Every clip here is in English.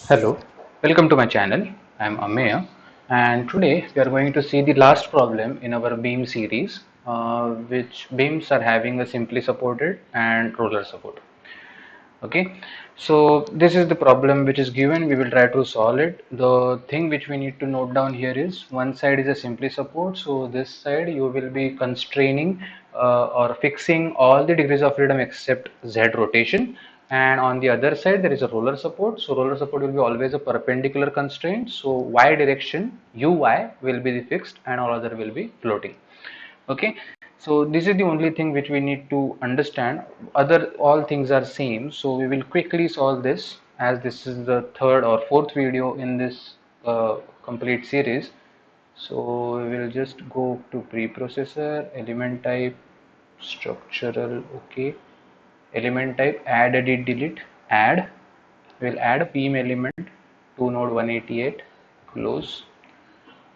Hello, welcome to my channel. I am Ameya, and today we are going to see the last problem in our beam series, which beams are having a simply supported and roller support. Okay, so this is the problem which is given. We will try to solve it. The thing which we need to note down here is one side is a simply support, so this side you will be constraining or fixing all the degrees of freedom except z rotation, and on the other side there is a roller support. So roller support will be always a perpendicular constraint, so y direction uy will be the fixed and all other will be floating. Okay, so this is the only thing which we need to understand. Other all things are same, so we will quickly solve this, as this is the third or fourth video in this complete series. So we will just go to preprocessor, element type, structural. Okay, element type, add, edit, delete, add. We'll add a beam element to node 188, close.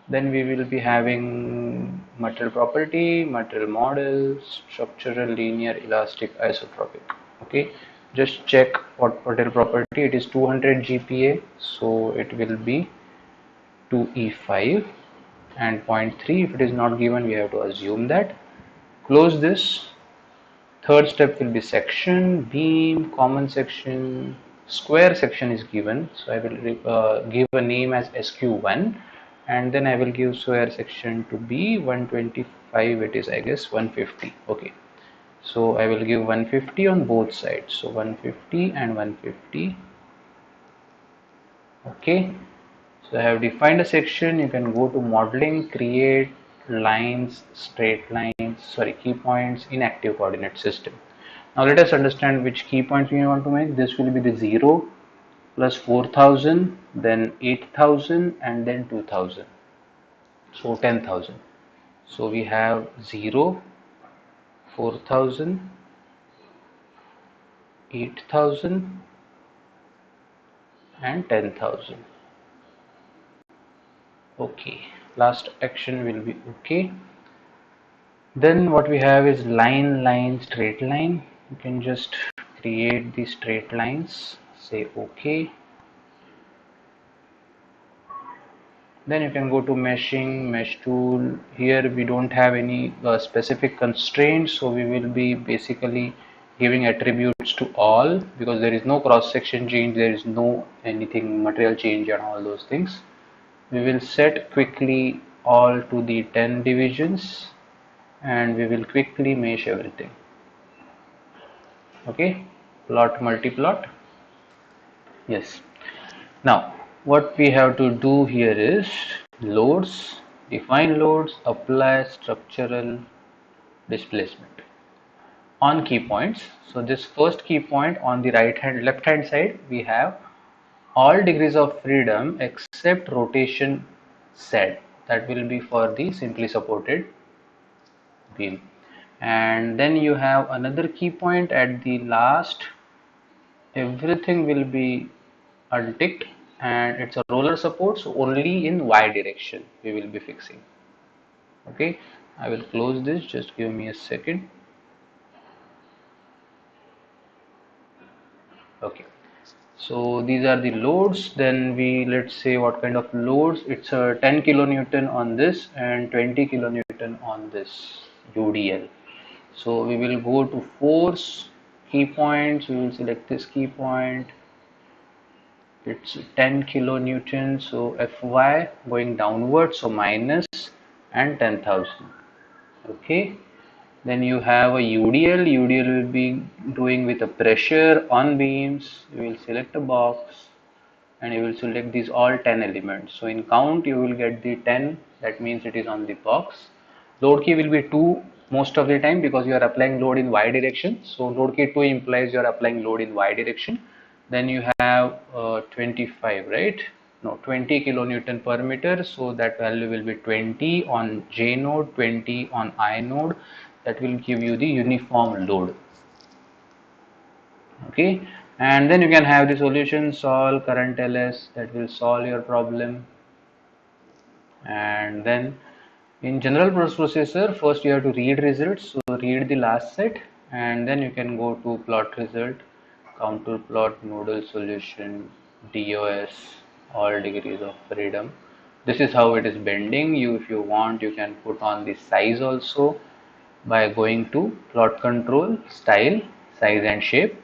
Then we will be having material property, material model, structural, linear, elastic, isotropic. Okay, just check what material property. It is 200 GPa, so it will be 2E5 and zero point 0.3. If it is not given, we have to assume that. Close this. Third step will be section, beam, common section, square section is given. So I will give a name as SQ1, and then I will give square section to be 125. It is, I guess, 150. Okay. So I will give 150 on both sides. So 150 and 150. Okay. So I have defined a section. You can go to modeling, create lines, straight lines, sorry, key points in active coordinate system. Now let us understand which key points we want to make. This will be the 0 plus 4000, then 8000, and then 2000. So 10,000. So we have 0, 4000, 8000, and 10,000. Okay. Last action will be okay. Then what we have is line, line, straight line. You can just create the straight lines, say okay. Then you can go to meshing, mesh tool. Here we don't have any specific constraints, so we will be basically giving attributes to all, because there is no cross section change, there is no anything material change and all those things. We will set quickly all to the 10 divisions, and we will quickly mesh everything. Okay, plot, multiplot. Yes. Now what we have to do here is loads, define loads, apply structural displacement on key points. So this first key point on the left hand side, we have all degrees of freedom except rotation Z. That will be for the simply supported beam. And then you have another key point at the last. Everything will be unticked, and it's a roller support, so only in y direction we will be fixing. Okay, I will close this, just give me a second. Okay, so these are the loads. Then let's say what kind of loads. It's a 10 kilonewton on this and 20 kilonewton on this UDL. So we will go to force key points. We will select this key point. It's 10 kilonewton, so Fy going downwards, so minus, and 10,000. Okay, then you have a UDL. UDL will be doing with a pressure on beams. You will select a box and you will select these all 10 elements. So in count you will get the 10, that means it is on the box. Load key will be 2 most of the time, because you are applying load in y direction. So load key 2 implies you are applying load in y direction. Then you have 25, right? No, 20 kilonewton per meter. So that value will be 20 on J node, 20 on I node. That will give you the uniform load. Okay, and then you can have the solution, solve current ls, that will solve your problem. And then in general processor, first you have to read results, so read the last set, and then you can go to plot result, contour plot, nodal solution, DOS, all degrees of freedom. This is how it is bending. You, if you want, you can put on the size also by going to plot control, style, size and shape,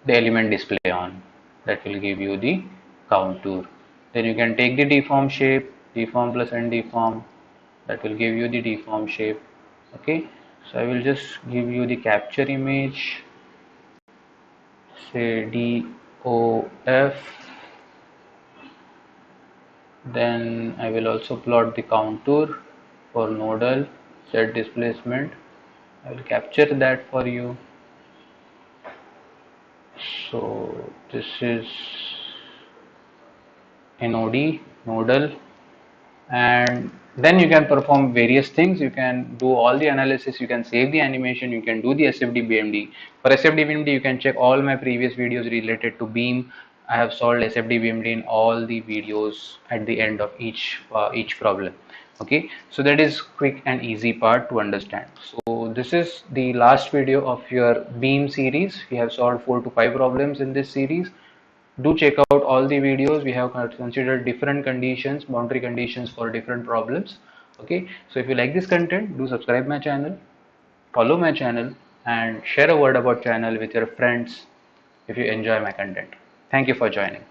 the element display on. That will give you the contour. Then you can take the deform shape, deform plus undeform. That will give you the deform shape. Okay, so I will just give you the capture image, say DOF. Then I will also plot the contour for nodal Z displacement. I will capture that for you. So this is NOD, nodal, and then you can perform various things. You can do all the analysis, you can save the animation, you can do the SFD BMD. For SFD BMD, you can check all my previous videos related to beam. I have solved SFD BMD in all the videos at the end of each problem. Okay, so that is quick and easy part to understand. So this is the last video of your beam series. We have solved 4 to 5 problems in this series. Do check out all the videos. We have considered different conditions, boundary conditions for different problems. Okay, so if you like this content, do subscribe my channel, follow my channel, and share a word about channel with your friends if you enjoy my content. Thank you for joining.